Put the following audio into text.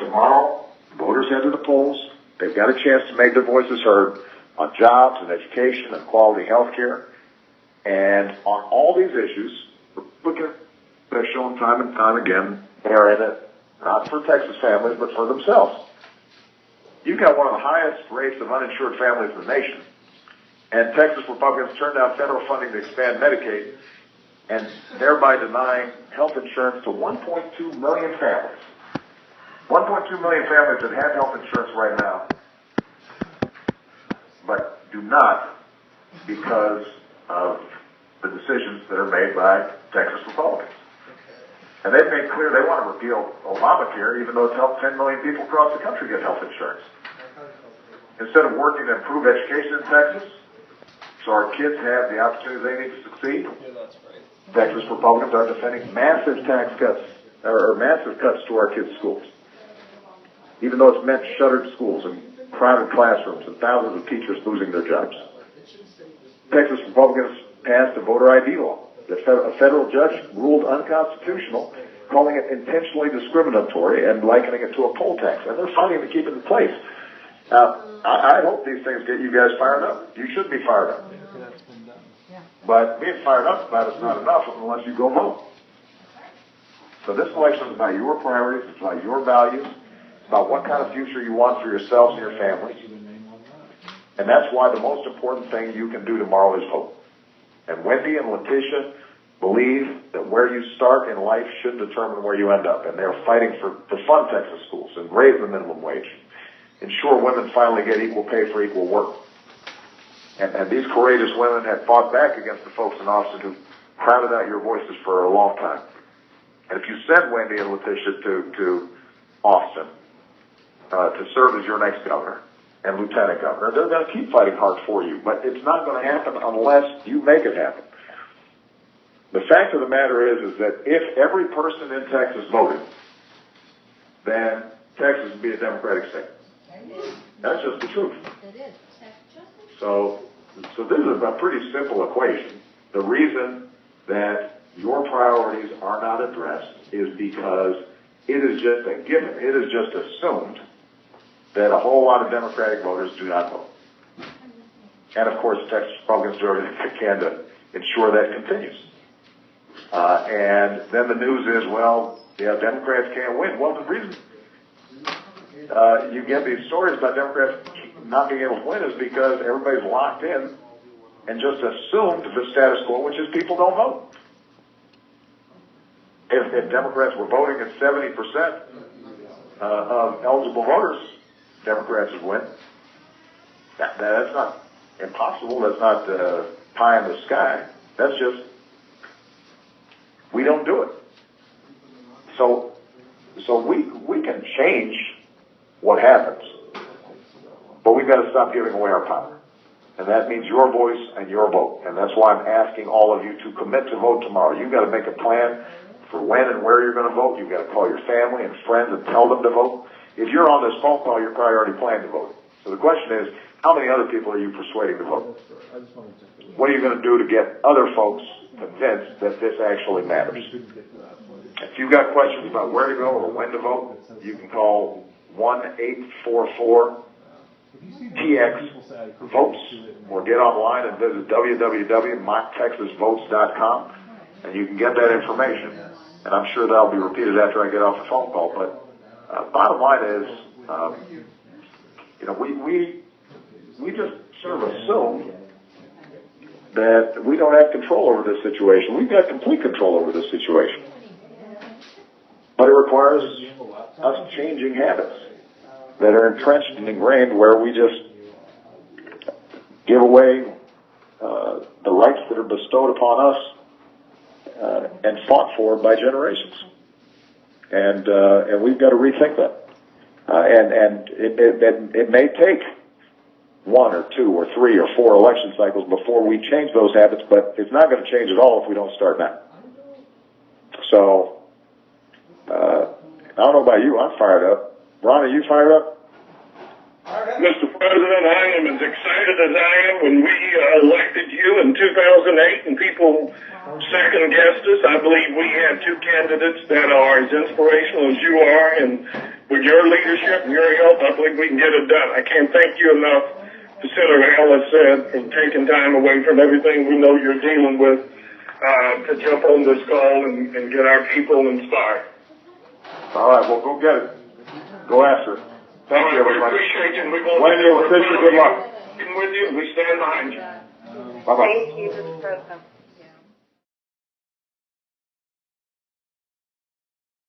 tomorrow, voters head to the polls. They've got a chance to make their voices heard on jobs and education and quality health care. And on all these issues, Republicans have shown time and time again, they're in it not for Texas families, but for themselves. You've got one of the highest rates of uninsured families in the nation. And Texas Republicans turned down federal funding to expand Medicaid and thereby denying health insurance to 1.2 million families. 1.2 million families that have health insurance right now, but do not because of the decisions that are made by Texas Republicans. And they've made clear they want to repeal Obamacare, even though it's helped 10 million people across the country get health insurance. Instead of working to improve education in Texas, so our kids have the opportunity they need to succeed, Texas Republicans are defending massive tax cuts, or massive cuts to our kids' schools. Even though it's meant shuttered schools and crowded classrooms and thousands of teachers losing their jobs. Texas Republicans passed a voter ID law that a federal judge ruled unconstitutional, calling it intentionally discriminatory and likening it to a poll tax. And they're fighting to keep it in place. Now, I hope these things get you guys fired up. You should be fired up. But being fired up about it's not enough unless you go vote. So this election is about your priorities, it's about your values, it's about what kind of future you want for yourselves and your families. And that's why the most important thing you can do tomorrow is vote. And Wendy and Letitia believe that where you start in life should determine where you end up. And they're fighting to fund Texas schools and raise the minimum wage. Ensure women finally get equal pay for equal work. And these courageous women have fought back against the folks in Austin who crowded out your voices for a long time. And if you send Wendy and Letitia to Austin to serve as your next governor and lieutenant governor, they're going to keep fighting hard for you. But it's not going to happen unless you make it happen. The fact of the matter is that if every person in Texas voted, then Texas would be a Democratic state. That's just the truth. So this is a pretty simple equation. The reason that your priorities are not addressed is because it is just a given. It is just assumed that a whole lot of Democratic voters do not vote. And of course, Texas Republicans do everything they can to ensure that continues. And then the news is, well, yeah, Democrats can't win. Well, the reason you get these stories about Democrats not being able to win is because everybody's locked in and just assumed the status quo, which is people don't vote. If Democrats were voting at 70% of eligible voters, Democrats would win. That's not impossible. That's not pie in the sky. That's just, we don't do it. So we can change what happens, but we've got to stop giving away our power. And that means your voice and your vote. And that's why I'm asking all of you to commit to vote tomorrow. You've got to make a plan for when and where you're going to vote. You've got to call your family and friends and tell them to vote. If you're on this phone call, you're probably already planning to vote. So the question is, how many other people are you persuading to vote? What are you going to do to get other folks convinced that this actually matters? If you've got questions about where to go or when to vote, you can call 1-844-TX-VOTES or get online and visit www.mytexasvotes.com and you can get that information. And I'm sure that'll be repeated after I get off the phone call. But bottom line is, we just sort of assume that we don't have control over this situation. We've got complete control over this situation. But it requires us changing habits that are entrenched and ingrained where we just give away the rights that are bestowed upon us and fought for by generations. And we've got to rethink that. And it may take 1 or 2 or 3 or 4 election cycles before we change those habits, but it's not going to change at all if we don't start now. So, I don't know about you, I'm fired up. Ron, are you fired up? Mr. President, I am as excited as I am when we elected you in 2008 and people second-guessed us. I believe we have 2 candidates that are as inspirational as you are, and with your leadership and your help, I believe we can get it done. I can't thank you enough, Senator Ellis said, for taking time away from everything we know you're dealing with to jump on this call and get our people inspired. All right, well, go get it. Go answer. Thank you, We everybody. appreciate you, and we're going Wendy, we'll wish you good luck. with you, and we stand behind you. Bye-bye. Thank you, Mr. President.